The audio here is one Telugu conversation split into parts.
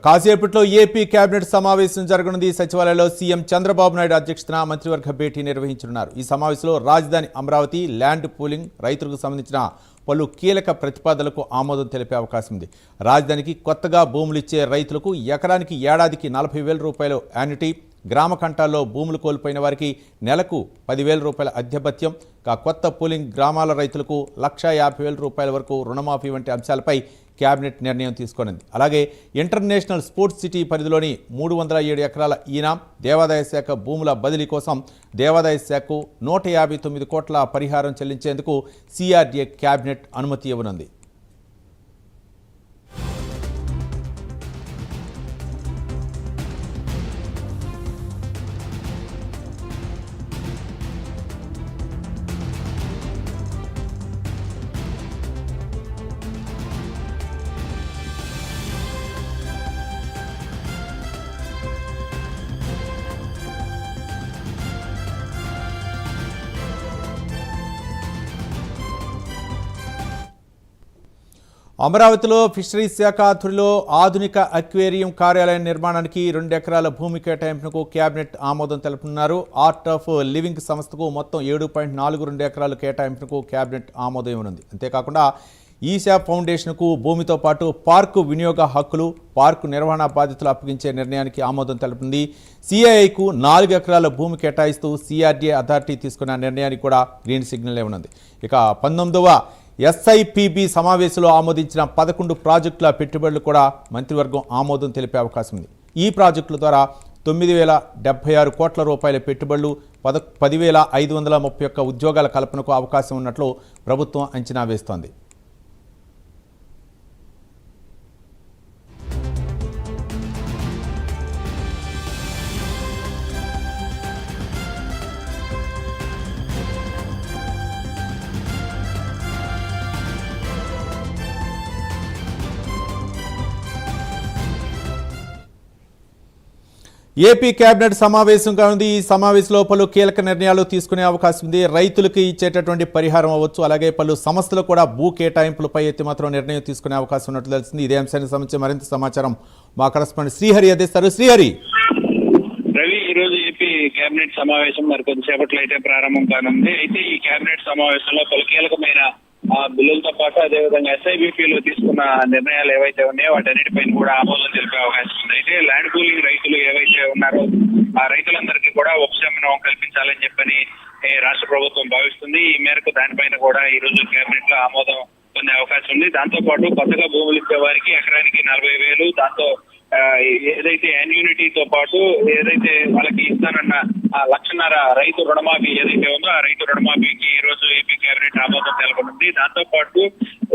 కాసేపట్లో ఏపీ కేబినెట్ సమావేశం జరగనుంది. సచివాలయంలో సీఎం చంద్రబాబు నాయుడు అధ్యక్షతన మంత్రివర్గ భేటీ నిర్వహించనున్నారు. ఈ సమావేశంలో రాజధాని అమరావతి, ల్యాండ్ పూలింగ్, రైతులకు సంబంధించిన పలు కీలక ప్రతిపాదనలకు ఆమోదం తెలిపే అవకాశం ఉంది. రాజధానికి కొత్తగా భూములు ఇచ్చే రైతులకు ఎకరానికి ఏడాదికి 40,000 రూపాయలు యాన్యుటీ, గ్రామ కంటాల్లో భూములు కోల్పోయిన వారికి నెలకు 10,000 రూపాయల అద్దెభత్యం, కొత్త పూలింగ్ గ్రామాల రైతులకు 1,50,000 రూపాయల వరకు రుణమాఫీ వంటి అంశాలపై కేబినెట్ నిర్ణయం తీసుకున్నది. అలాగే ఇంటర్నేషనల్ స్పోర్ట్స్ సిటీ పరిధిలోని 307 ఎకరాల ఈనాం, దేవాదాయ శాఖ భూముల బదిలీ కోసం దేవాదాయ శాఖకు 159 కోట్ల పరిహారం చెల్లించేందుకు సిఆర్డీఏ కేబినెట్ అనుమతి ఇవ్వనుంది. అమరావతిలో ఫిషరీస్ శాఖ ఆధ్వర్యంలో ఆధునిక అక్వేరియం కార్యాలయం నిర్మాణానికి 2 ఎకరాల భూమి కేటాయింపునకు కేబినెట్ ఆమోదం తెలుపుతున్నారు. ఆర్ట్ ఆఫ్ లివింగ్ సంస్థకు మొత్తం 7.42 ఎకరాల కేటాయింపునకు కేబినెట్ ఆమోదం ఇవ్వనుంది. అంతేకాకుండా ఈశా ఫౌండేషన్కు భూమితో పాటు పార్కు వినియోగ హక్కులు, పార్కు నిర్వహణ బాధ్యతలు అప్పగించే నిర్ణయానికి ఆమోదం తెలుపుతుంది. సిఐఐకు 4 ఎకరాల భూమి కేటాయిస్తూ సిఆర్డీఏ అథారిటీ తీసుకున్న నిర్ణయానికి కూడా గ్రీన్ సిగ్నల్ ఇవ్వనుంది. ఇక 19వ ఎస్ఐపిబి సమావేశంలో ఆమోదించిన 11 ప్రాజెక్టుల పెట్టుబడులు కూడా మంత్రివర్గం ఆమోదం తెలిపే అవకాశం ఉంది. ఈ ప్రాజెక్టుల ద్వారా 9,076 కోట్ల రూపాయల పెట్టుబడులు, 10,531 ఉద్యోగాల కల్పనకు అవకాశం ఉన్నట్లు ప్రభుత్వం అంచనా వేస్తోంది. ఏపీ కేబినెట్ సమావేశం కానుంది. ఈ సమావేశంలో పలు కీలక నిర్ణయాలు తీసుకునే అవకాశం ఉంది. రైతులకు ఇచ్చేటటువంటి పరిహారం అవ్వచ్చు, అలాగే పలు సంస్థలు కూడా భూ కేటాయింపులపై మాత్రం నిర్ణయం తీసుకునే అవకాశం ఉన్నట్లు తెలిసింది. ఇదే అంశానికి సంబంధించి మరింత సమాచారం మా కరెస్పాండెంట్ శ్రీహరి అందిస్తారు. శ్రీహరి, రవి, ఈ రోజు ఏపీ కేబినెట్ సమావేశం మరి కొద్దిసేపట్లో అయితే ప్రారంభం కానుంది. అయితే ఈ కేబినెట్ సమావేశంలో పలు కీలకమైన బిల్లులతో పాటు అదేవిధంగా ఎస్ఐబిపిలో తీసుకున్న నిర్ణయాలు ఏవైతే ఉన్నాయో వాటన్నిటిపైన కూడా ఆమోదం తెలిపే అవకాశం ఉంది. అయితే ల్యాండ్ పూలింగ్ రైతులు ఏవైతే ఉన్నారో ఆ రైతులందరికీ కూడా ఉపశమనం కల్పించాలని చెప్పని రాష్ట్ర ప్రభుత్వం భావిస్తుంది. ఈ మేరకు దానిపైన కూడా ఈ రోజు కేబినెట్ లో ఆమోదం పొందే అవకాశం ఉంది. దాంతో పాటు కొత్తగా భూములు ఇచ్చే వారికి ఎకరానికి 40,000, దాంతో ఏదైతే యాన్యూనిటీతో పాటు ఏదైతే వాళ్ళకి ఇస్తానన్న 1,50,000 రైతు రుణమాఫీ ఏదైతే ఉందో ఆ రైతు రుణమాఫీకి ఈ రోజు ఏపీ కేబినెట్ ఆమోదం తెలపనుంది. దాంతో పాటు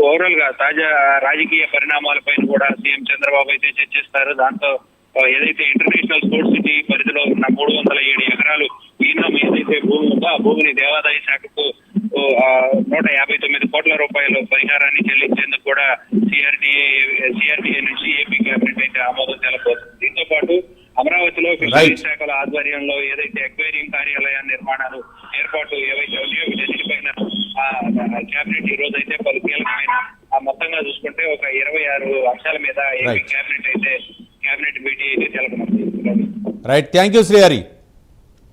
ఓవరాల్ గా తాజా రాజకీయ పరిణామాలపైన కూడా సీఎం చంద్రబాబు అయితే చర్చిస్తారు. దాంతో ఏదైతే ఇంటర్నేషనల్ స్పోర్ట్స్ సిటీ పరిధిలో ఉన్న 307 ఎకరాలు ఈనాం ఏదైతే భూమి ఉందో ఆ భూమిని దేవాదాయ శాఖకు 159 కోట్ల రూపాయలు పరిహారాన్ని చెల్లించేందుకు కూడా సిఆర్డీఏ నుంచి ఏపీ కేబినెట్ అయితే ఆమోదం తెలపబోతుంది. దీంతో పాటు అమరావతిలో ఫిషరీస్ శాఖల ఆధ్వర్యంలో ఏదైతే అక్వేరియం కార్యాలయ నిర్మాణాలు ఏర్పాటు ఏవైతే ఉన్నాయో వీటన్నిటిపైన కేబినెట్ ఈ రోజు అయితే పలు కీలకమైన మొత్తంగా చూసుకుంటే ఒక 26 అంశాల మీద ఏపీ కేబినెట్ భేటీ అయితే తెలపనుంది. Right, thank you Srihari.